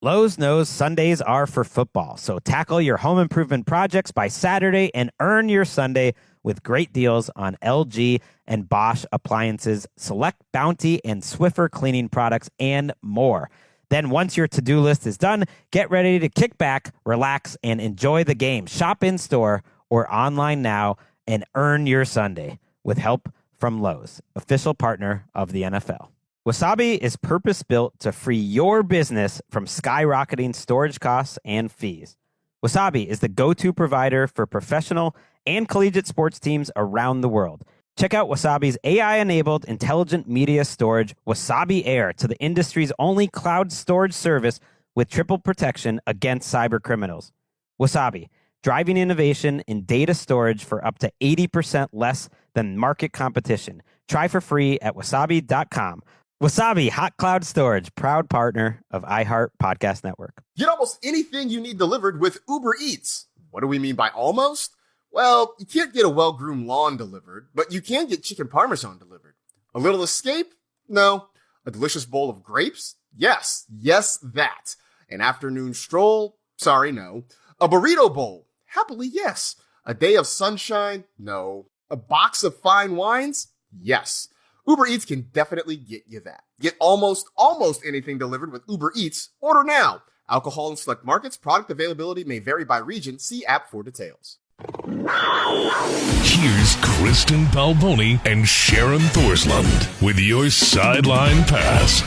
Lowe's knows Sundays are for football, so tackle your home improvement projects by Saturday and earn your Sunday with great deals on LG and Bosch appliances, select Bounty and Swiffer cleaning products, and more. Then once your to-do list is done, get ready to kick back, relax, and enjoy the game. Shop in-store or online now and earn your Sunday with help from Lowe's, official partner of the NFL. Wasabi is purpose-built to free your business from skyrocketing storage costs and fees. Wasabi is the go-to provider for professional and collegiate sports teams around the world. Check out Wasabi's AI-enabled intelligent media storage, Wasabi Air, to the industry's only cloud storage service with triple protection against cyber criminals. Wasabi, driving innovation in data storage for up to 80% less than market competition. Try for free at wasabi.com. Wasabi Hot Cloud Storage, proud partner of iHeart Podcast Network. Get almost anything you need delivered with Uber Eats. What do we mean by almost? Well, you can't get a well-groomed lawn delivered, but you can get chicken parmesan delivered. A little escape? No. A delicious bowl of grapes? Yes. Yes, that. An afternoon stroll? Sorry, no. A burrito bowl? Happily, yes. A day of sunshine? No. A box of fine wines? Yes. Uber Eats can definitely get you that. Get almost anything delivered with Uber Eats. Order now. Alcohol in select markets. Product availability may vary by region. See app for details. Here's Kristen Balboni and Sharon Thorsland with your Sideline Pass.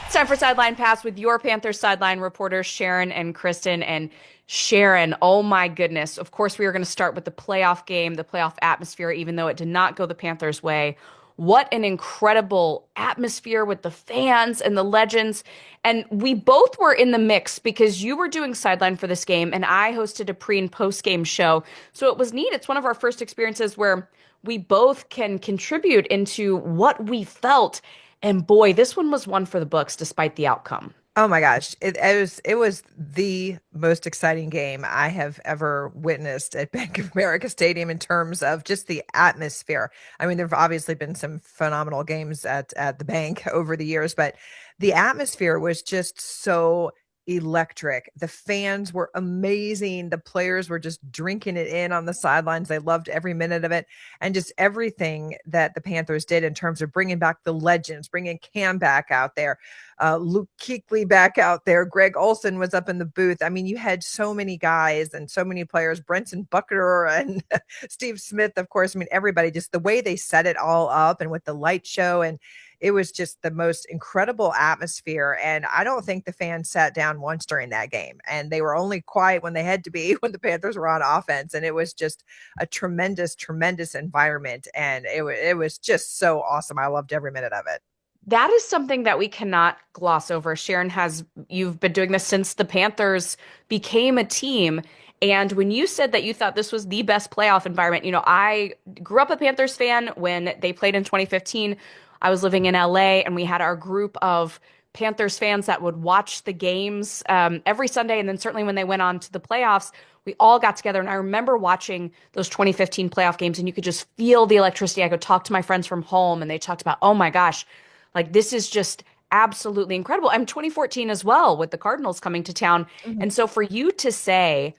It's time for Sideline Pass with your Panthers sideline reporters, Sharon and Kristen. And Sharon, oh my goodness. Of course, we are going to start with the playoff game, the playoff atmosphere, even though it did not go the Panthers' way. What an incredible atmosphere with the fans and the legends. And we both were in the mix because you were doing sideline for this game and I hosted a pre and post game show. So it was neat. It's one of our first experiences where we both can contribute into what we felt. And boy, this one was one for the books despite the outcome. Oh my gosh. It was the most exciting game I have ever witnessed at Bank of America Stadium in terms of just the atmosphere. I mean, there have obviously been some phenomenal games at the bank over the years, but the atmosphere was just so electric. The fans were amazing. The players were just drinking it in on the sidelines. They loved every minute of it. And just everything that the Panthers did in terms of bringing back the legends, bringing Cam back out there, Luke Kuechly back out there. Greg Olsen was up in the booth. I mean, you had so many guys and so many players, Brenton Buckner and Steve Smith, of course. I mean, everybody, just the way they set it all up and with the light show, and it was just the most incredible atmosphere. And I don't think the fans sat down once during that game. And they were only quiet when they had to be when the Panthers were on offense. And it was just a tremendous, tremendous environment. And it was just so awesome. I loved every minute of it. That is something that we cannot gloss over. Sharon, you've been doing this since the Panthers became a team. And when you said that you thought this was the best playoff environment, I grew up a Panthers fan when they played in 2015. I was living in LA and we had our group of Panthers fans that would watch the games every Sunday. And then certainly when they went on to the playoffs, we all got together. And I remember watching those 2015 playoff games and you could just feel the electricity. I could talk to my friends from home and they talked about, oh my gosh, like this is just absolutely incredible. I'm 2014 as well with the Cardinals coming to town. Mm-hmm. And so for you to say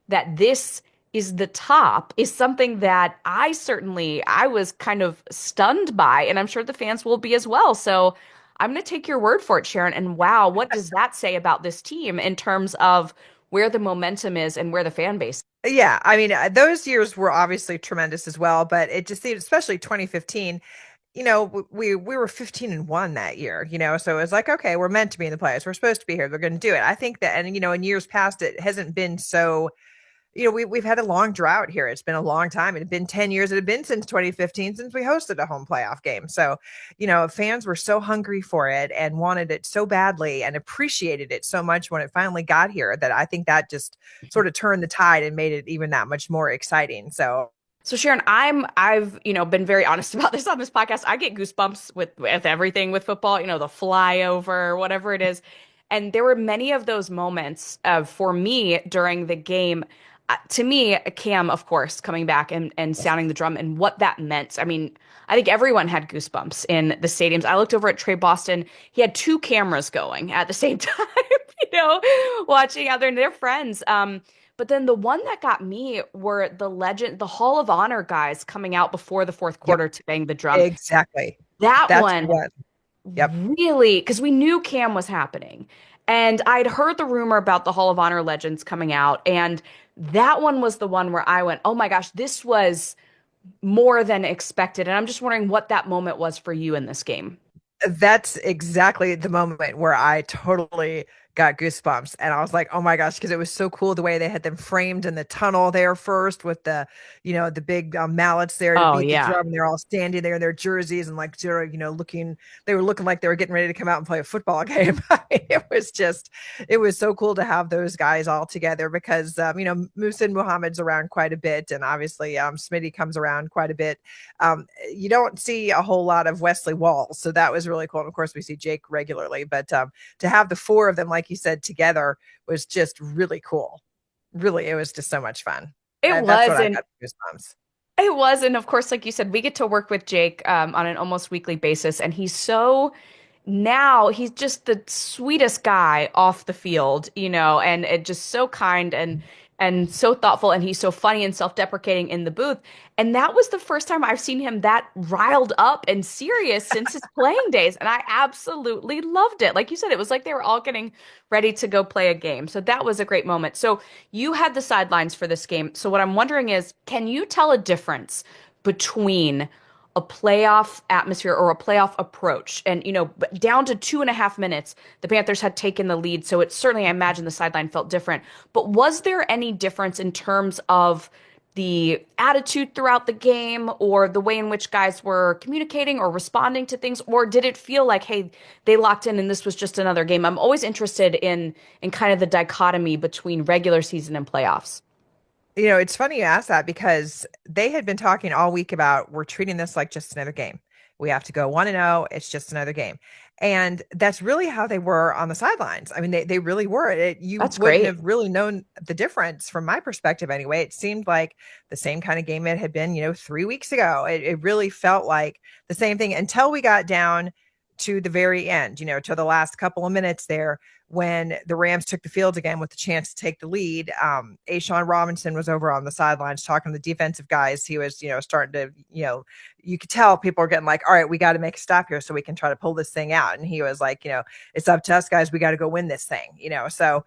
that this is the top is something that I was kind of stunned by, and I'm sure the fans will be as well. So I'm going to take your word for it, Sharon. And wow, what does that say about this team in terms of where the momentum is and where the fan base is? Yeah, I mean, those years were obviously tremendous as well, but it just seemed, especially 2015, we were 15-1 that year, so it was like, okay, we're meant to be in the playoffs. We're supposed to be here. They're going to do it. I think that, and, in years past, it hasn't been so, we've had a long drought here. It's been a long time. It had been 10 years. It had been since 2015 since we hosted a home playoff game. So, fans were so hungry for it and wanted it so badly and appreciated it so much when it finally got here that I think that just sort of turned the tide and made it even that much more exciting. So Sharon, I've been very honest about this on this podcast. I get goosebumps with everything with football, the flyover, whatever it is. And there were many of those moments for me during the game. to me, Cam, of course, coming back and sounding the drum and what that meant. I mean, I think everyone had goosebumps in the stadiums. I looked over at Trey Boston. He had two cameras going at the same time, watching out there and their friends. But then the one that got me were the Hall of Honor guys coming out before the fourth Yep, quarter to bang the drum. exactly. That That's one what. Yep. really, because we knew Cam was happening. And I'd heard the rumor about the Hall of Honor legends coming out. And that one was the one where I went, oh my gosh, this was more than expected. And I'm just wondering what that moment was for you in this game. That's exactly the moment where I totally got goosebumps. And I was like, oh my gosh, because it was so cool the way they had them framed in the tunnel there first with the big mallets there to Oh, beat the yeah. drum. And they're all standing there in their jerseys and like, they were looking like they were getting ready to come out and play a football game. I mean, it was so cool to have those guys all together because, Musin Muhammad's around quite a bit. And obviously, Smitty comes around quite a bit. You don't see a whole lot of Wesley Walls. So that was really cool. And of course, we see Jake regularly, but to have the four of them, like you said, together was just really cool. Really, it was just so much fun. It That's was. what I And got goosebumps. it was. And of course, like you said, we get to work with Jake on an almost weekly basis. And he's just the sweetest guy off the field, and it just so kind and so thoughtful, and he's so funny and self-deprecating in the booth. And that was the first time I've seen him that riled up and serious since his playing days, and I absolutely loved it. Like you said, it was like they were all getting ready to go play a game. So that was a great moment. So you had the sidelines for this game. So what I'm wondering is, can you tell a difference between a playoff atmosphere or a playoff approach? And, down to 2.5 minutes, the Panthers had taken the lead. So it certainly, I imagine the sideline felt different. But was there any difference in terms of the attitude throughout the game or the way in which guys were communicating or responding to things? Or did it feel like, hey, they locked in and this was just another game? I'm always interested in kind of the dichotomy between regular season and playoffs. It's funny you ask that because they had been talking all week about we're treating this like just another game. We have to go 1-0. It's just another game. And that's really how they were on the sidelines. I mean, they really were. You That's wouldn't great. have really known the difference from my perspective anyway. It seemed like the same kind of game it had been, 3 weeks ago. It really felt like the same thing until we got down to the very end, to the last couple of minutes there when the Rams took the field again with the chance to take the lead. Ashawn Robinson was over on the sidelines talking to the defensive guys. He was, starting to, you could tell people are getting like, all right, we got to make a stop here so we can try to pull this thing out. And he was like, it's up to us guys. We got to go win this thing, So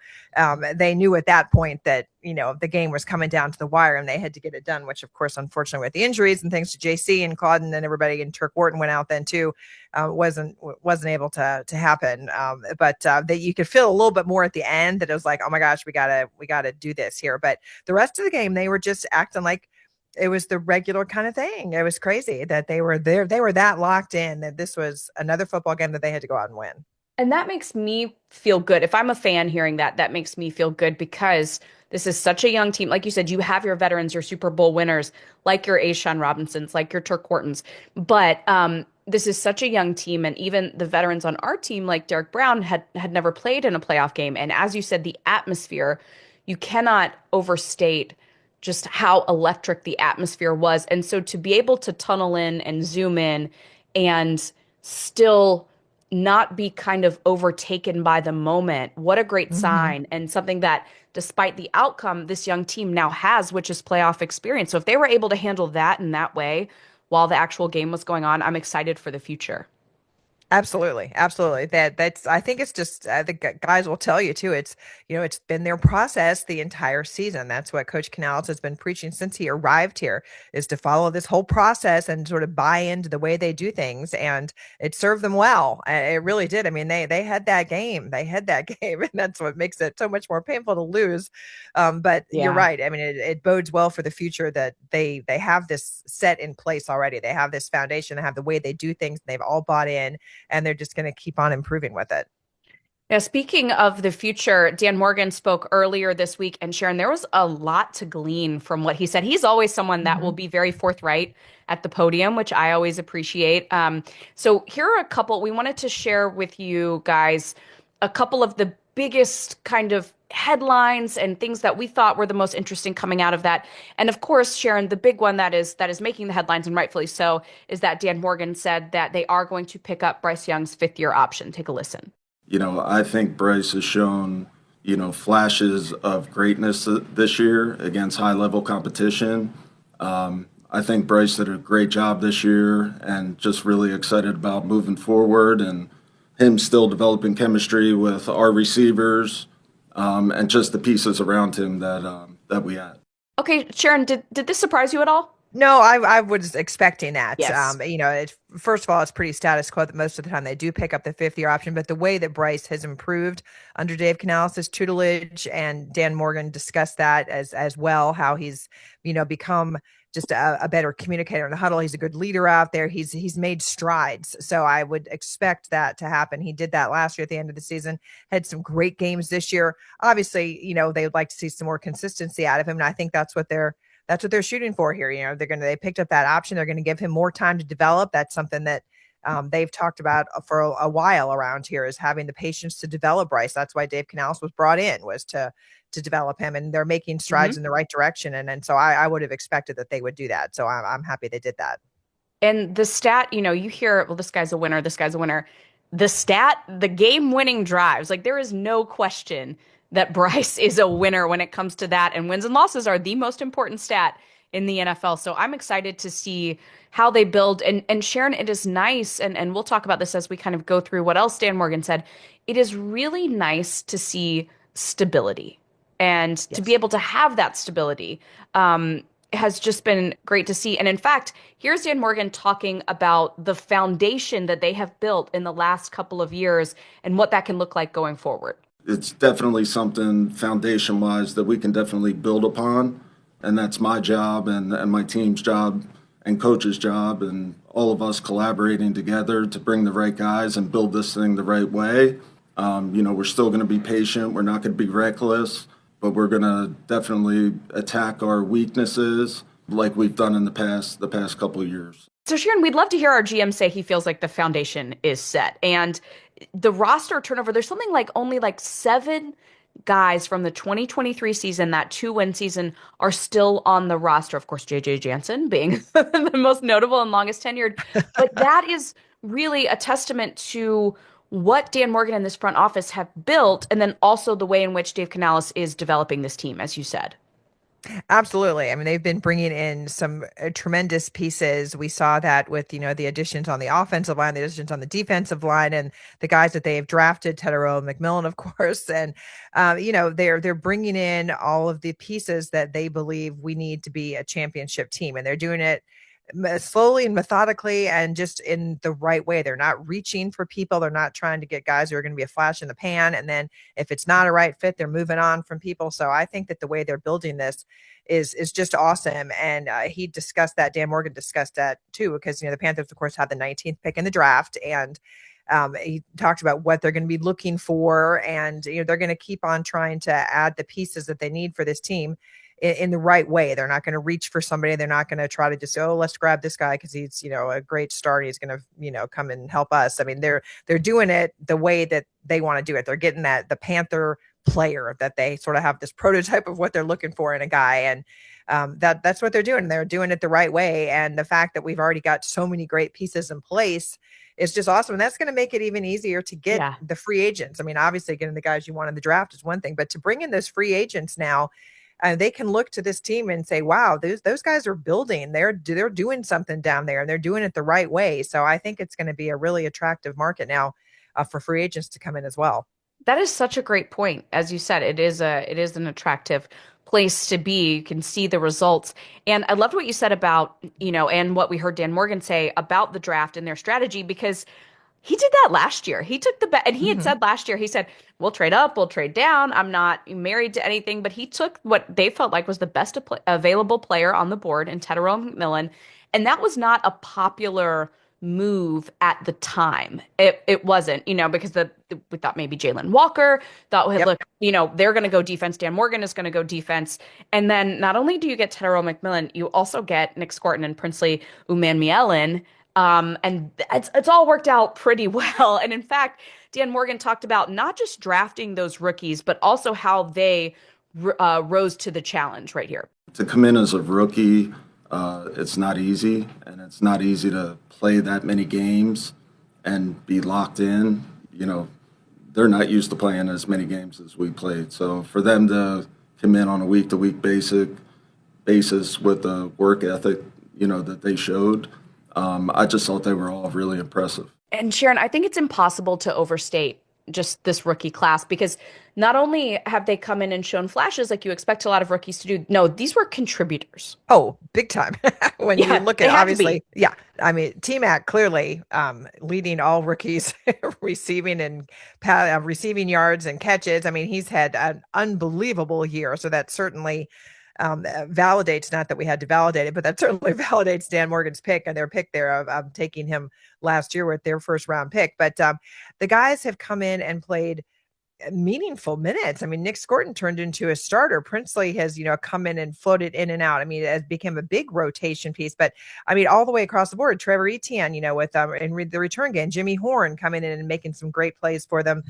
they knew at that point that, the game was coming down to the wire and they had to get it done, which of course, unfortunately with the injuries and thanks to JC and Clauden and everybody and Turk Wharton went out then too, wasn't able to happen. But that you could feel a little bit more at the end that it was like, oh my gosh, we gotta do this here. But the rest of the game, they were just acting like it was the regular kind of thing. It was crazy that they were there. They were that locked in that this was another football game that they had to go out and win. And that makes me feel good. If I'm a fan hearing that, that makes me feel good because this is such a young team. Like you said, you have your veterans, your Super Bowl winners, like your Ashawn Robinsons, like your Turk Whartons. But this is such a young team. And even the veterans on our team, like Derek Brown, had never played in a playoff game. And as you said, the atmosphere, you cannot overstate just how electric the atmosphere was. And so to be able to tunnel in and zoom in and still not be kind of overtaken by the moment. What a great Mhm. sign, and something that, despite the outcome, this young team now has, which is playoff experience. So if they were able to handle that in that way while the actual game was going on, I'm excited for the future. Absolutely, absolutely. That's. I think it's just. I think guys will tell you too. It's been their process the entire season. That's what Coach Canales has been preaching since he arrived here, is to follow this whole process and sort of buy into the way they do things. And it served them well. It really did. I mean, they had that game. They had that game, and that's what makes it so much more painful to lose. But you're Yeah. right. I mean, it bodes well for the future that they have this set in place already. They have this foundation. They have the way they do things. They've all bought in and they're just going to keep on improving with it. Now, speaking of the future, Dan Morgan spoke earlier this week, and Sharon, there was a lot to glean from what he said. He's always someone that will Mhm. be very forthright at the podium, which I always appreciate. So here are a couple we wanted to share with you guys, a couple of the biggest kind of headlines and things that we thought were the most interesting coming out of that. And of course, Sharon, the big one that is making the headlines, and rightfully so, is that Dan Morgan said that they are going to pick up Bryce Young's fifth-year option. Take a listen. I think Bryce has shown, flashes of greatness this year against high-level competition. I think Bryce did a great job this year, and just really excited about moving forward and him still developing chemistry with our receivers, and just the pieces around him that we had. Okay, Sharon, did this surprise you at all? No, I was expecting that. Yes. First of all, it's pretty status quo that most of the time they do pick up the fifth-year option, but the way that Bryce has improved under Dave Canales' tutelage, and Dan Morgan discussed that as well, how he's, become just a better communicator in the huddle. He's a good leader out there. He's made strides. So I would expect that to happen. He did that last year at the end of the season, had some great games this year. Obviously, they would like to see some more consistency out of him. And I think that's what they're shooting for here. They picked up that option. They're going to give him more time to develop. That's something that they've talked about for a while around here, is having the patience to develop Bryce. That's why Dave Canales was brought in, was to develop him, and they're making strides in the right direction. And so I would have expected that they would do that. So I'm happy they did that. And the stat, you hear, well, this guy's a winner, this guy's a winner. The stat, the game-winning drives, like there is no question that Bryce is a winner when it comes to that. And wins and losses are the most important stat in the NFL. So I'm excited to see how they build. And Sharon, it is nice, and we'll talk about this as we kind of go through what else Dan Morgan said. It is really nice to see stability. And to be able to have that stability has just been great to see. And in fact, here's Dan Morgan talking about the foundation that they have built in the last couple of years and what that can look like going forward. It's definitely something foundation-wise that we can definitely build upon. And that's my job and my team's job and coach's job, and all of us collaborating together to bring the right guys and build this thing the right way. We're still going to be patient. We're not going to be reckless, but we're going to definitely attack our weaknesses like we've done in the past couple of years. So Sharon, we'd love to hear our GM say he feels like the foundation is set. And the roster turnover, there's something like only like 7 guys from the 2023 season, that 2-win season, are still on the roster. Of course, JJ Jansen being the most notable and longest tenured. But that is really a testament to what Dan Morgan and this front office have built, and then also the way in which Dave Canales is developing this team, as you said. Absolutely. I mean, they've been bringing in some tremendous pieces. We saw that with, the additions on the offensive line, the additions on the defensive line, and the guys that they have drafted, Tedero McMillan, of course. And, they're bringing in all of the pieces that they believe we need to be a championship team. And they're doing it slowly and methodically and just in the right way. They're not reaching for people. They're not trying to get guys who are going to be a flash in the pan. And then if it's not a right fit, they're moving on from people. So I think that the way they're building this is just awesome. And he discussed that. Dan Morgan discussed that too, because, the Panthers, of course, had the 19th pick in the draft. And he talked about what they're going to be looking for. And, they're going to keep on trying to add the pieces that they need for this team in the right way. They're not going to reach for somebody. They're not going to try to just, let's grab this guy because he's, a great start. He's going to, come and help us. I mean, they're doing it the way that they want to do it. They're getting the Panther player that they sort of have this prototype of what they're looking for in a guy. And that's what they're doing. They're doing it the right way. And the fact that we've already got so many great pieces in place is just awesome. And that's going to make it even easier to get the free agents. I mean, obviously getting the guys you want in the draft is one thing, but to bring in those free agents now, they can look to this team and say, wow, those guys are building. They're doing something down there, and they're doing it the right way. So I think it's going to be a really attractive market now for free agents to come in as well. That is such a great point. As you said, it is an attractive place to be. You can see the results. And I loved what you said about, and what we heard Dan Morgan say about the draft and their strategy, because he did that last year. He took the bet, and he had said last year, he said, we'll trade up, we'll trade down. I'm not married to anything, but he took what they felt like was the best available player on the board in Tedero McMillan. And that was not a popular move at the time. It wasn't, because we thought maybe Jalen Walker, thought, look, they're going to go defense. Dan Morgan is going to go defense. And then not only do you get Tedero McMillan, you also get Nick Scorton and Princely Umanmielen, And it's all worked out pretty well. And in fact, Dan Morgan talked about not just drafting those rookies, but also how they rose to the challenge right here. To come in as a rookie, it's not easy, and it's not easy to play that many games and be locked in. They're not used to playing as many games as we played. So for them to come in on a week-to-week basis with the work ethic, that they showed, I just thought they were all really impressive. And Sharon, I think it's impossible to overstate just this rookie class because not only have they come in and shown flashes like you expect a lot of rookies to do, no, these were contributors. Oh, big time. When you look at, obviously, yeah, I mean, T-Mac clearly leading all rookies receiving and receiving yards and catches. I mean, he's had an unbelievable year. So that certainly validates, not that we had to validate it, but that certainly validates Dan Morgan's pick and their pick there of taking him last year with their first round pick. But the guys have come in and played meaningful minutes. I mean, Nick Scorton turned into a starter. Princely has, come in and floated in and out. I mean, it became a big rotation piece, but I mean, all the way across the board, Trevor Etienne, with in the return game, Jimmy Horn coming in and making some great plays for them,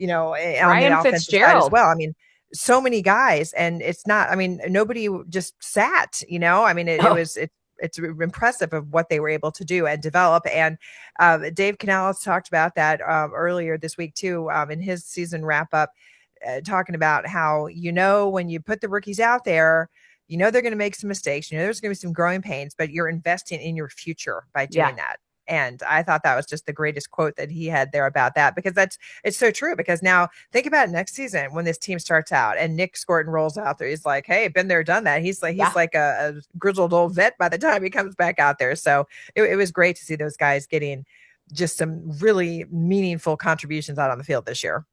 on Ryan the offensive side Fitzgerald as well. I mean, so many guys, and it's not, I mean, nobody just sat, I mean, it's impressive of what they were able to do and develop. And Dave Canales talked about that earlier this week too, in his season wrap up, talking about how, when you put the rookies out there, they're going to make some mistakes, there's going to be some growing pains, but you're investing in your future by doing that. And I thought that was just the greatest quote that he had there about that, because it's so true. Because now think about next season when this team starts out and Nick Scorton rolls out there. He's like, hey, been there, done that. He's like a grizzled old vet by the time he comes back out there. So it was great to see those guys getting just some really meaningful contributions out on the field this year.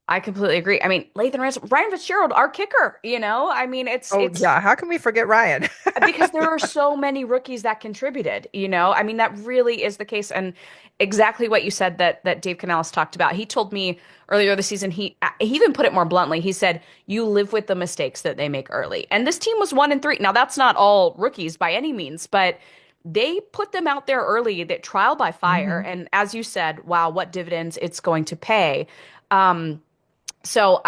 I completely agree. I mean, Lathan Ransom, Ryan Fitzgerald, our kicker, I mean, it's yeah. How can we forget Ryan? Because there are so many rookies that contributed, I mean, that really is the case. And exactly what you said that Dave Canales talked about. He told me earlier this season, he even put it more bluntly. He said, you live with the mistakes that they make early. And this team was 1-3. Now, that's not all rookies by any means, but they put them out there early, that trial by fire. Mm-hmm. And as you said, wow, what dividends it's going to pay. So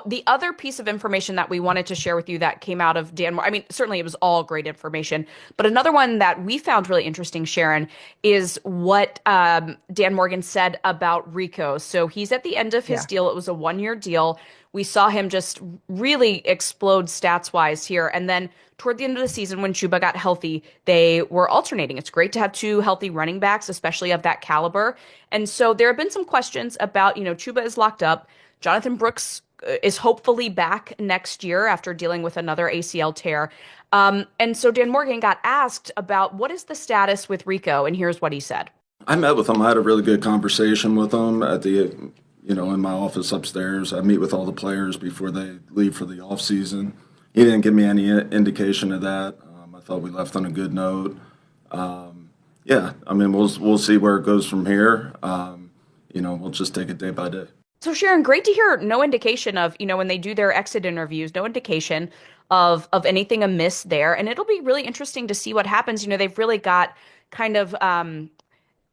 the other piece of information that we wanted to share with you that came out of Dan, I mean, certainly it was all great information, but another one that we found really interesting, Sharon, is what Dan Morgan said about Rico. So he's at the end of his deal. It was a 1-year deal. We saw him just really explode stats-wise here. And then toward the end of the season, when Chuba got healthy, they were alternating. It's great to have two healthy running backs, especially of that caliber. And so there have been some questions about, Chuba is locked up. Jonathan Brooks is hopefully back next year after dealing with another ACL tear. And so Dan Morgan got asked about what is the status with Rico, and here's what he said. I met with him. I had a really good conversation with him at the, in my office upstairs. I meet with all the players before they leave for the offseason. He didn't give me any indication of that. I thought we left on a good note. Yeah, I mean, we'll see where it goes from here. We'll just take it day by day. So Sharon, great to hear no indication of, when they do their exit interviews, no indication of anything amiss there. And it'll be really interesting to see what happens. They've really got kind of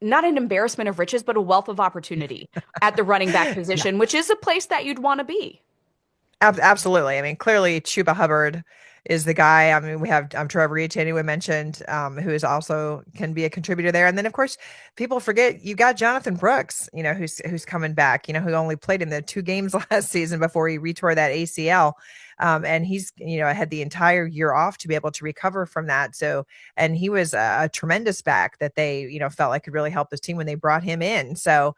not an embarrassment of riches, but a wealth of opportunity at the running back position, which is a place that you'd want to be. Absolutely. I mean, clearly Chuba Hubbard is the guy. I mean, we have Trevor Etienne, we mentioned, who is also can be a contributor there. And then, of course, people forget you got Jonathan Brooks, who's coming back, who only played in the 2 games last season before he retore that ACL. And he's, had the entire year off to be able to recover from that. So, and he was a tremendous back that they, felt like could really help this team when they brought him in. So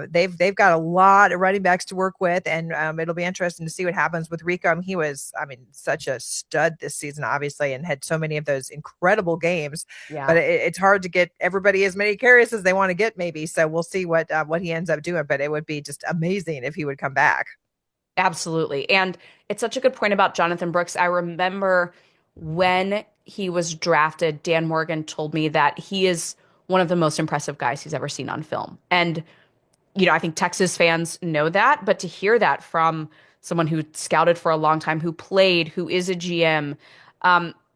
they've got a lot of running backs to work with, and it'll be interesting to see what happens with Rico. He was, such a stud this season, obviously, and had so many of those incredible games. Yeah. But it's hard to get everybody as many carries as they want to get, maybe. So we'll see what he ends up doing. But it would be just amazing if he would come back. Absolutely. And it's such a good point about Jonathan Brooks. I remember when he was drafted, Dan Morgan told me that he is one of the most impressive guys he's ever seen on film. And, I think Texas fans know that, but to hear that from someone who scouted for a long time, who played, who is a GM,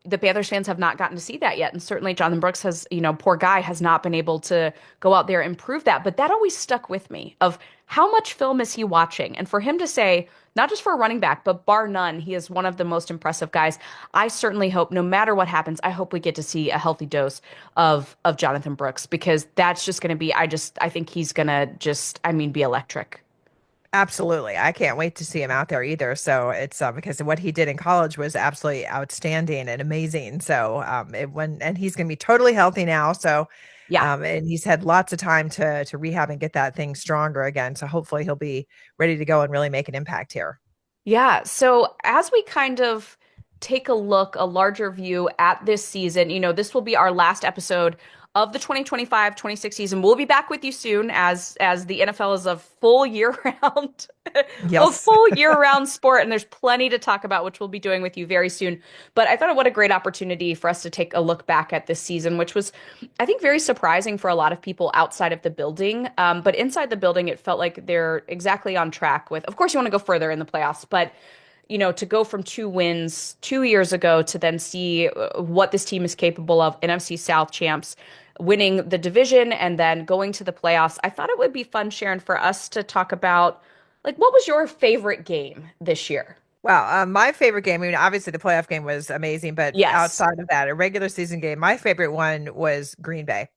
the Panthers fans have not gotten to see that yet. And certainly Jonathan Brooks has, poor guy has not been able to go out there and prove that. But that always stuck with me of how much film is he watching? And for him to say, not just for a running back, but bar none, he is one of the most impressive guys. I certainly hope, no matter what happens, I hope we get to see a healthy dose of Jonathan Brooks, because that's just going to be, I think he's going to be electric. Absolutely. I can't wait to see him out there either. So it's because what he did in college was absolutely outstanding and amazing. So and he's going to be totally healthy now. So Yeah. and he's had lots of time to rehab and get that thing stronger again. So hopefully he'll be ready to go and really make an impact here. Yeah. So as we kind of take a larger view at this season, this will be our last episode of the 2025-26 season. We'll be back with you soon as the NFL is a full year round, a Yes. full year round sport. And there's plenty to talk about, which we'll be doing with you very soon. But I thought what a great opportunity for us to take a look back at this season, which was, I think, very surprising for a lot of people outside of the building. But inside the building, it felt like they're exactly on track with, of course, you want to go further in the playoffs, but to go from 2 wins 2 years ago to then see what this team is capable of, NFC South champs, winning the division and then going to the playoffs. I thought it would be fun, Sharon, for us to talk about, like, what was your favorite game this year? Wow, my favorite game, I mean, obviously the playoff game was amazing, but Yes. outside of that, a regular season game, my favorite one was Green Bay.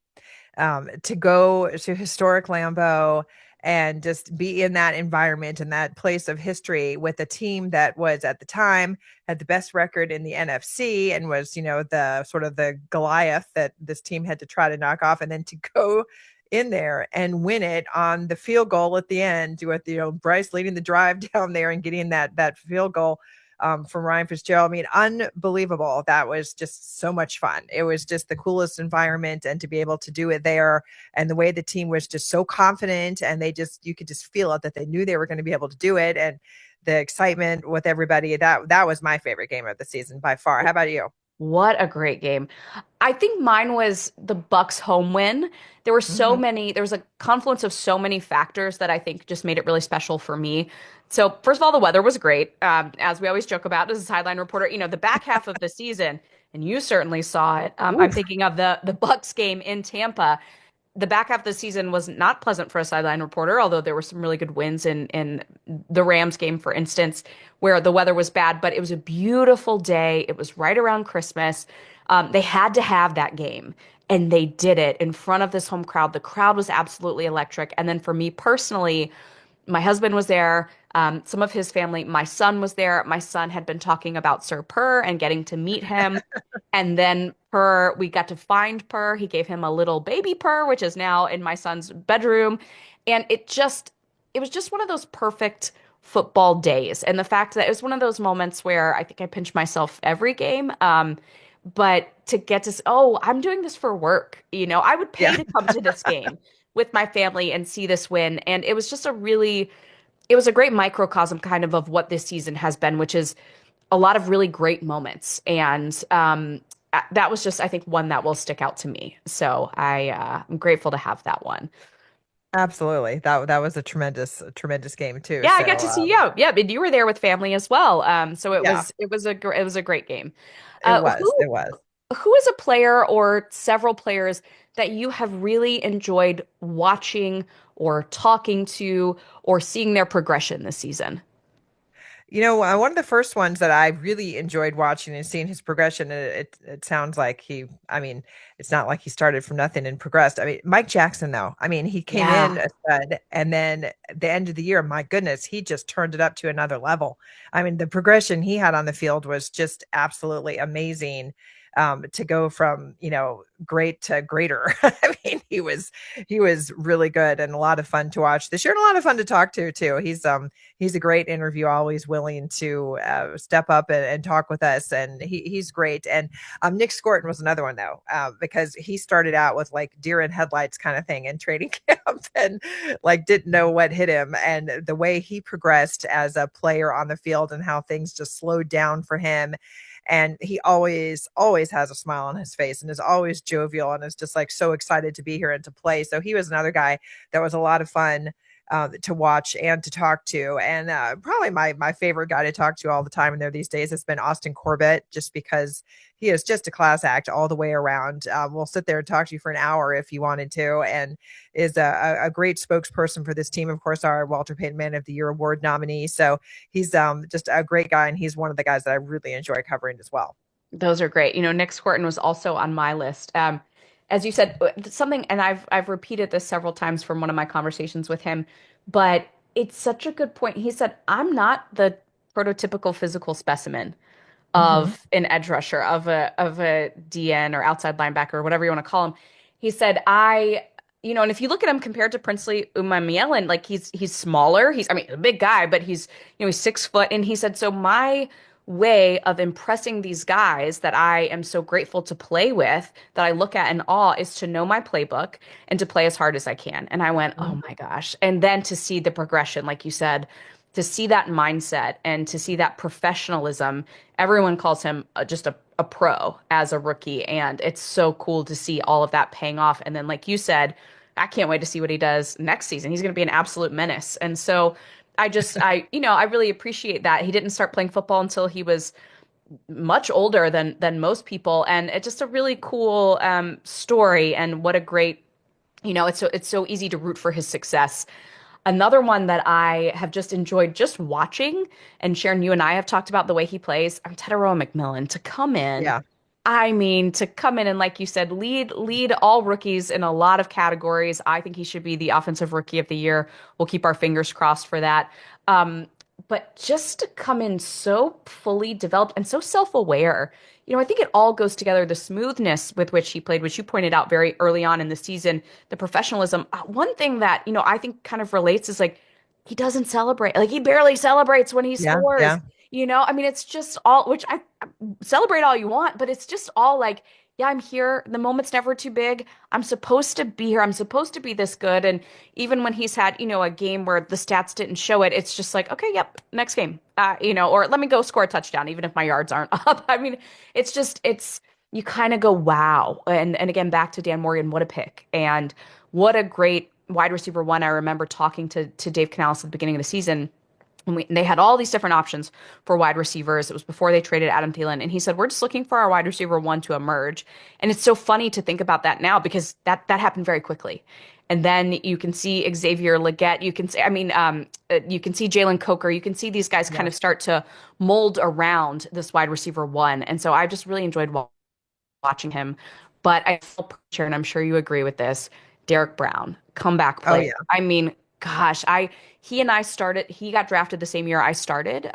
To go to historic Lambeau and just be in that environment and that place of history with a team that was at the time had the best record in the NFC and was, the sort of the Goliath that this team had to try to knock off, and then to go in there and win it on the field goal at the end with, Bryce leading the drive down there and getting that field goal from Ryan Fitzgerald. I mean, unbelievable. That was just so much fun. It was just the coolest environment, and to be able to do it there, and the way the team was just so confident, and you could just feel it that they knew they were going to be able to do it, and the excitement with everybody. That was my favorite game of the season by far. How about you? What a great game. I think mine was the Bucks home win. There was a confluence of so many factors that I think just made it really special for me. So first of all, the weather was great. As we always joke about as a sideline reporter, the back half of the season, and you certainly saw it. I'm thinking of the Bucks game in Tampa. The back half of the season was not pleasant for a sideline reporter, although there were some really good wins in the Rams game, for instance, where the weather was bad, but it was a beautiful day. It was right around Christmas. They had to have that game, and they did it in front of this home crowd. The crowd was absolutely electric. And then for me personally, my husband was there. Some of his family, my son was there. My son had been talking about Sir Purr and getting to meet him. And then we got to find Purr. He gave him a little baby Purr, which is now in my son's bedroom. And it was just one of those perfect football days. And the fact that it was one of those moments where I think I pinch myself every game. But to get to, I'm doing this for work. I would pay to come to this game with my family and see this win. And it was just it was a great microcosm kind of what this season has been, which is a lot of really great moments. And that was just, I think, one that will stick out to me. So I'm grateful to have that one. Absolutely. That was a tremendous game too. Yeah, So, I got to see you. Yeah, but you were there with family as well. So it Yeah. was a great game. It was. Who is a player or several players that you have really enjoyed watching or talking to or seeing their progression this season? One of the first ones that I really enjoyed watching and seeing his progression, it sounds like it's not like he started from nothing and progressed. I mean, Mike Jackson, though, he came in a stud, and then at the end of the year, my goodness, he just turned it up to another level. I mean, the progression he had on the field was just absolutely amazing. To go from, great to greater. He was really good and a lot of fun to watch this year, and a lot of fun to talk to too. He's a great interview, always willing to step up and talk with us, and he's great. And Nick Scorton was another one though, because he started out with like deer in headlights kind of thing in training camp, and like didn't know what hit him, and the way he progressed as a player on the field and how things just slowed down for him. And he always has a smile on his face and is always jovial and is just like so excited to be here and to play. So he was another guy that was a lot of fun to watch and to talk to. And probably my favorite guy to talk to all the time in there these days has been Austin Corbett, just because he is just a class act all the way around. We'll sit there and talk to you for an hour if you wanted to, and is a great spokesperson for this team. Of course, our Walter Payton Man of the Year award nominee. So he's just a great guy, and he's one of the guys that I really enjoy covering as well. Those are great. Nick Squirton was also on my list. As you said, something, and I've repeated this several times from one of my conversations with him, but it's such a good point. He said, "I'm not the prototypical physical specimen of an edge rusher, of a DN or outside linebacker or whatever you want to call him." He said, and if you look at him compared to Princely Umanmielen, like he's smaller. I mean, a big guy, but he's 6 foot. And he said, so my way of impressing these guys that I am so grateful to play with, that I look at in awe, is to know my playbook and to play as hard as I can. And I went, oh my gosh. And then to see the progression, like you said, to see that mindset and to see that professionalism. Everyone calls him just a pro as a rookie. And it's so cool to see all of that paying off. And then, like you said, I can't wait to see what he does next season. He's going to be an absolute menace. And so I really appreciate that. He didn't start playing football until he was much older than most people. And it's just a really cool story. And what a great, it's so easy to root for his success. Another one that I have just enjoyed just watching, and Sharon, you and I have talked about the way he plays, Teteroa McMillan, to come in. Yeah. I mean, to come in and, like you said, lead all rookies in a lot of categories. I think he should be the Offensive Rookie of the Year. We'll keep our fingers crossed for that. But just to come in so fully developed and so self-aware, I think it all goes together. The smoothness with which he played, which you pointed out very early on in the season, the professionalism. One thing that, I think kind of relates is, like, he doesn't celebrate. Like, he barely celebrates when he scores. Yeah. I mean, it's just all, which I celebrate all you want, but it's just all like, yeah, I'm here. The moment's never too big. I'm supposed to be here. I'm supposed to be this good. And even when he's had, a game where the stats didn't show it, it's just like, okay, yep, next game, or let me go score a touchdown, even if my yards aren't up. I mean, you kind of go, wow. And again, back to Dan Morgan, what a pick. And what a great wide receiver one. I remember talking to Dave Canales at the beginning of the season. And they had all these different options for wide receivers. It was before they traded Adam Thielen. And he said, we're just looking for our wide receiver one to emerge. And it's so funny to think about that now, because that happened very quickly. And then you can see Xavier Legette. You can see Jalen Coker. You can see these guys kind of start to mold around this wide receiver one. And so I just really enjoyed watching him. But I feel pressure, and I'm sure you agree with this, Derek Brown, comeback player. Oh, yeah. I mean, gosh, he got drafted the same year I started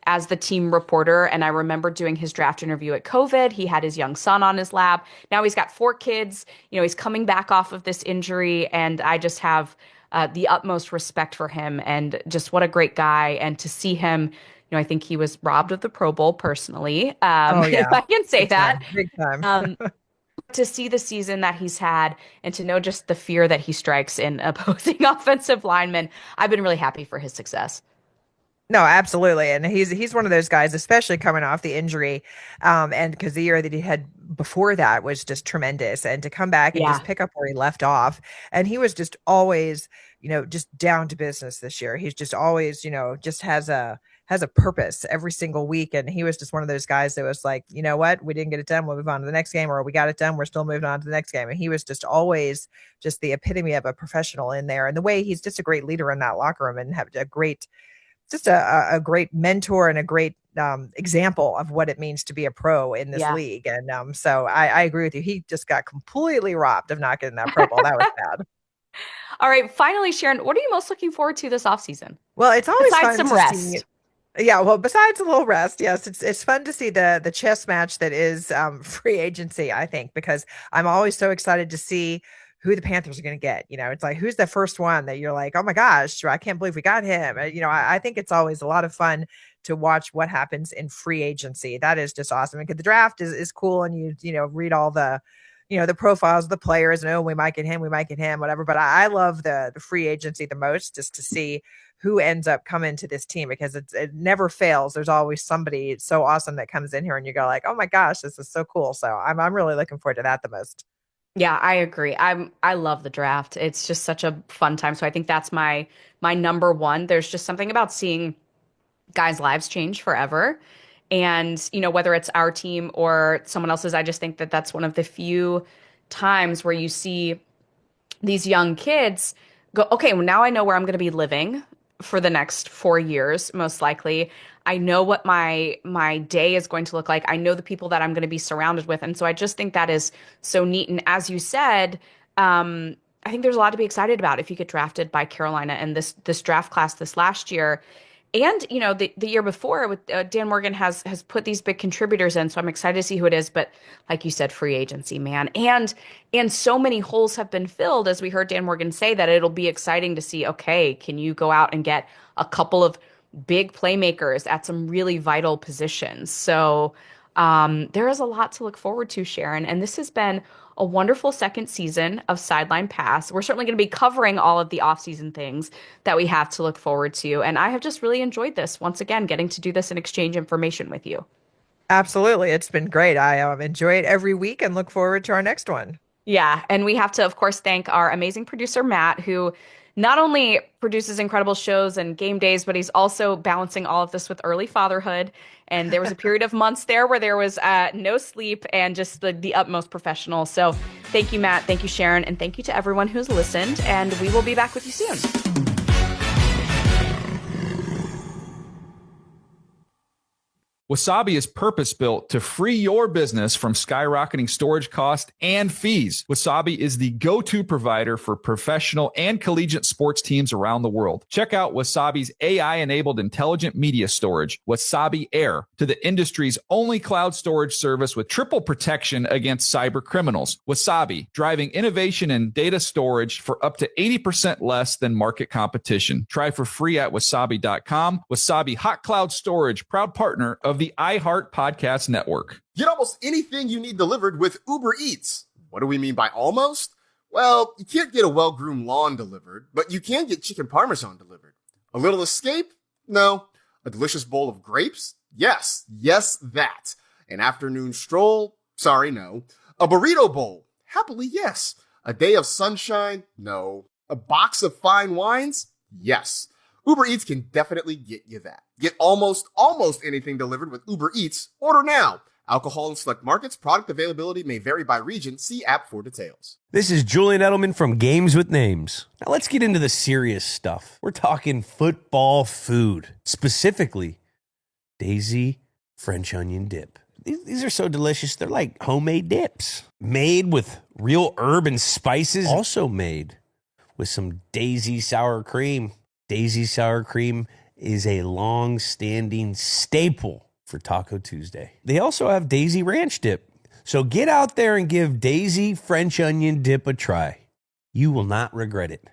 as the team reporter. And I remember doing his draft interview at COVID. He had his young son on his lap. Now he's got 4 kids. He's coming back off of this injury. And I just have the utmost respect for him, and just what a great guy. And to see him, I think he was robbed of the Pro Bowl personally. If I can say that. Big time. To see the season that he's had, and to know just the fear that he strikes in opposing offensive linemen, I've been really happy for his success. No, absolutely. And he's one of those guys, especially coming off the injury. And because the year that he had before that was just tremendous. And to come back and just pick up where he left off. And he was just always, just down to business this year. He's just always, just has a purpose every single week. And he was just one of those guys that was like, you know what, we didn't get it done, we'll move on to the next game, or we got it done, we're still moving on to the next game. And he was just always just the epitome of a professional in there. And the way he's just a great leader in that locker room, and have a great mentor and a great example of what it means to be a pro in this league. And so I agree with you. He just got completely robbed of not getting that Pro Bowl. That was bad. All right. Finally, Sharon, what are you most looking forward to this offseason? Well, it's always besides fun some to rest. See, yeah, well, besides a little rest, yes, it's fun to see the chess match that is free agency, I think, because I'm always so excited to see who the Panthers are going to get. It's like, who's the first one that you're like, oh my gosh, I can't believe we got him. I think it's always a lot of fun to watch what happens in free agency. That is just awesome. Because the draft is cool, and you read all the the profiles of the players, and we might get him, whatever. But I love the free agency the most, just to see who ends up coming to this team, because it never fails. There's always somebody so awesome that comes in here, and you go like, oh my gosh, this is so cool. So I'm really looking forward to that the most. Yeah, I agree. I love the draft. It's just such a fun time. So I think that's my number one. There's just something about seeing guys' lives change forever. And, whether it's our team or someone else's, I just think that that's one of the few times where you see these young kids go, okay, well, now I know where I'm going to be living for the next 4 years, most likely. I know what my day is going to look like. I know the people that I'm going to be surrounded with. And so I just think that is so neat. And as you said, I think there's a lot to be excited about if you get drafted by Carolina and this draft class this last year. And the year before with Dan Morgan has put these big contributors in, so I'm excited to see who it is. But like you said, free agency, man, and so many holes have been filled, as we heard Dan Morgan say, that it'll be exciting to see. Okay, can you go out and get a couple of big playmakers at some really vital positions? So there is a lot to look forward to, Sharon, and this has been a wonderful second season of Sideline Pass. We're certainly going to be covering all of the offseason things that we have to look forward to. And I have just really enjoyed this, once again, getting to do this and exchange information with you. Absolutely. It's been great. I enjoy it every week and look forward to our next one. Yeah. And we have to, of course, thank our amazing producer, Matt, who not only produces incredible shows and game days, but he's also balancing all of this with early fatherhood. And there was a period of months there where there was no sleep and just the utmost professional. So thank you, Matt. Thank you, Sharon. And thank you to everyone who's listened. And we will be back with you soon. Wasabi is purpose-built to free your business from skyrocketing storage costs and fees. Wasabi is the go-to provider for professional and collegiate sports teams around the world. Check out Wasabi's AI-enabled intelligent media storage, Wasabi Air, to the industry's only cloud storage service with triple protection against cyber criminals. Wasabi, driving innovation in data storage for up to 80% less than market competition. Try for free at wasabi.com. Wasabi Hot Cloud Storage, proud partner of the iHeart Podcast Network. Get almost anything you need delivered with Uber Eats. What do we mean by almost? Well, you can't get a well-groomed lawn delivered, but you can get chicken parmesan delivered. A little escape? No. A delicious bowl of grapes? Yes, that. An afternoon stroll? Sorry, no. A burrito bowl? Happily, yes. A day of sunshine? No. A box of fine wines? Yes. Uber Eats can definitely get you that. Get almost anything delivered with Uber Eats. Order now. Alcohol in select markets. Product availability may vary by region. See app for details. This is Julian Edelman from Games with Names. Now let's get into the serious stuff. We're talking football food, specifically Daisy French onion dip. These are so delicious. They're like homemade dips made with real herb and spices. Also made with some Daisy sour cream. Daisy sour cream is a long-standing staple for Taco Tuesday. They also have Daisy Ranch Dip. So get out there and give Daisy French Onion Dip a try. You will not regret it.